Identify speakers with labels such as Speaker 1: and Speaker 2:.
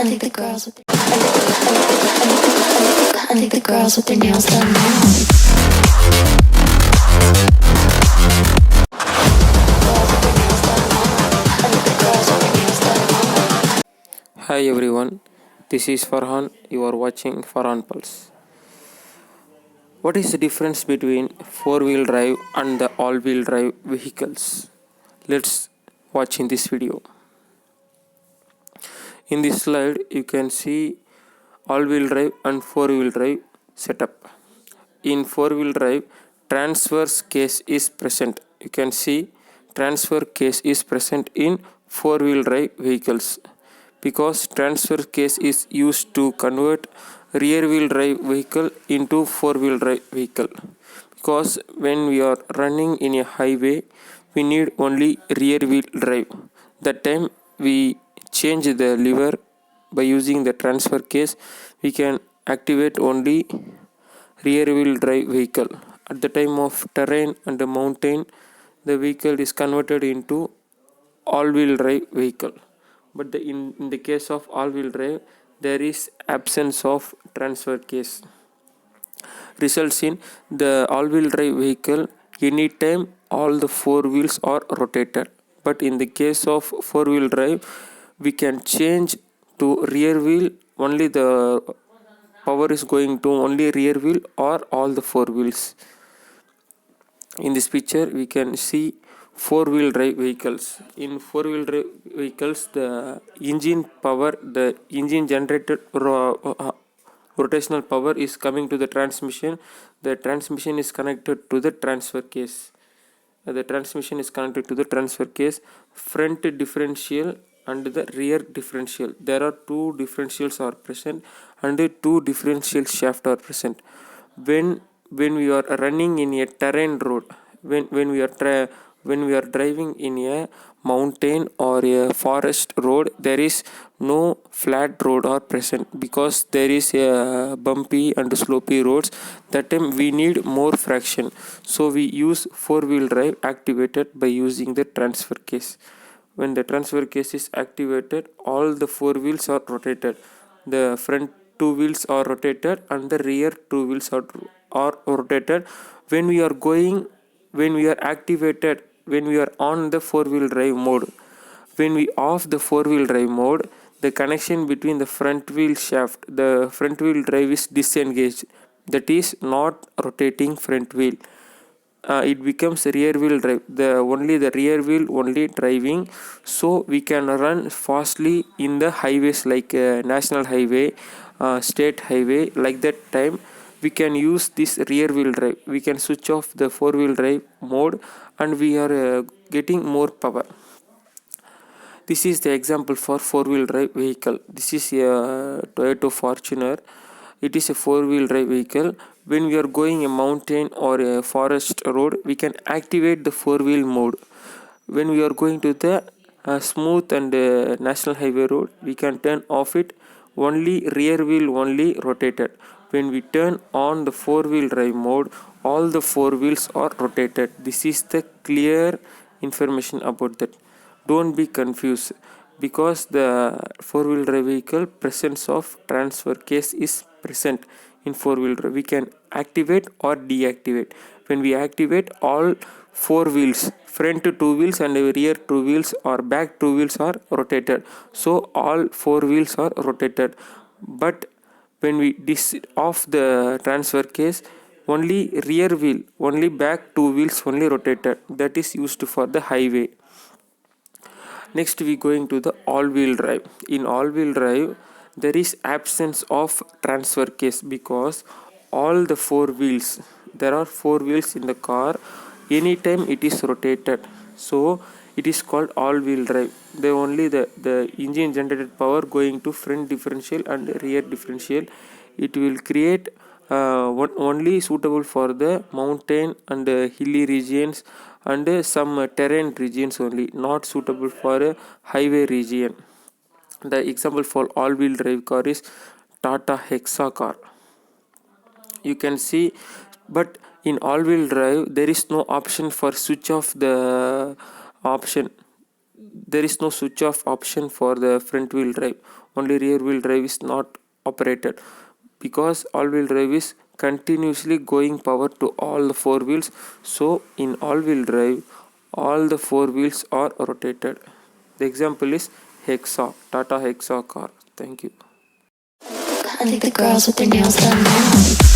Speaker 1: think the girls with I think the girls with their nails done now.
Speaker 2: Hi everyone, this is Farhan. You are watching Farhan Pulse. What is the difference between four-wheel drive and the all-wheel drive vehicles? Let's watch in this video. In this slide, you can see all-wheel drive and four-wheel drive setup. In four-wheel drive, transverse case is present. You can see transfer case is present in four-wheel drive vehicles because transfer case is used to convert rear-wheel drive vehicle into four-wheel drive vehicle. Because when we are running in a highway, we need only rear-wheel drive. That time we change the lever by using the transfer case. We can activate only rear wheel drive vehicle. At the time of terrain and the mountain, the vehicle is converted into all wheel drive vehicle. But in the case of all wheel drive, there is absence of transfer case. Results in the all wheel drive vehicle, anytime all the four wheels are rotated. But in the case of four wheel drive, we can change to rear wheel, only the power is going to only rear wheel or all the four wheels. In this picture we can see four wheel drive vehicles. In four wheel drive vehicles, the engine power, the engine generated rotational power is coming to the transmission. The transmission is connected to the transfer case. The transmission is connected to the transfer case, front differential and the rear differential. There are two differentials are present and two differential shaft are present. When we are running in a terrain road, when we are driving in a mountain or a forest road, there is no flat road are present because there is a bumpy and slopy roads. That time we need more fraction, so we use four-wheel drive activated by using the transfer case. When the transfer case is activated, all the four wheels are rotated. The front two wheels are rotated and the rear two wheels are rotated. When we are activated, when we are on the four-wheel drive mode, when we off the four-wheel drive mode, the connection between the front wheel shaft, the front wheel drive is disengaged. That is not rotating front wheel. It becomes rear wheel drive. The rear wheel only driving, so we can run fastly in the highways like national highway, state highway. Like that time, we can use this rear wheel drive. We can switch off the four wheel drive mode, and we are getting more power. This is the example for four-wheel drive vehicle. This is a Toyota Fortuner. It is a four-wheel drive vehicle. When we are going a mountain or a forest road, we can activate the four-wheel mode. When we are going to the smooth and national highway road, we can turn off it. Only rear wheel only rotated. When we turn on the four-wheel drive mode, all the four wheels are rotated. This is the clear information about that. Don't be confused, because the four-wheel drive vehicle presence of transfer case is present in four-wheel drive. We can activate or deactivate. When we activate, all four wheels, front two wheels and rear two wheels or back two wheels are rotated, so all four wheels are rotated. But when we off the transfer case, only rear wheel, only back two wheels only rotated. That is used for the highway. Next we going to the all-wheel drive. In all-wheel drive, there is absence of transfer case because all the four wheels, there are four wheels in the car, anytime it is rotated, so it is called all-wheel drive. The only the engine generated power going to front differential and rear differential. It will create only suitable for the mountain and hilly regions and some terrain regions only, not suitable for a highway region. The example for all-wheel drive car is Tata Hexa car. You can see, but in all-wheel drive there is no option for switch off the option. there is no switch off option for the front wheel drive. Only rear wheel drive is not operated, because all wheel drive is continuously going power to all the four wheels. So in all wheel drive, all the four wheels are rotated. The example is Hexa, Tata Hexa car. Thank you.
Speaker 1: I think the girls with their nails done now.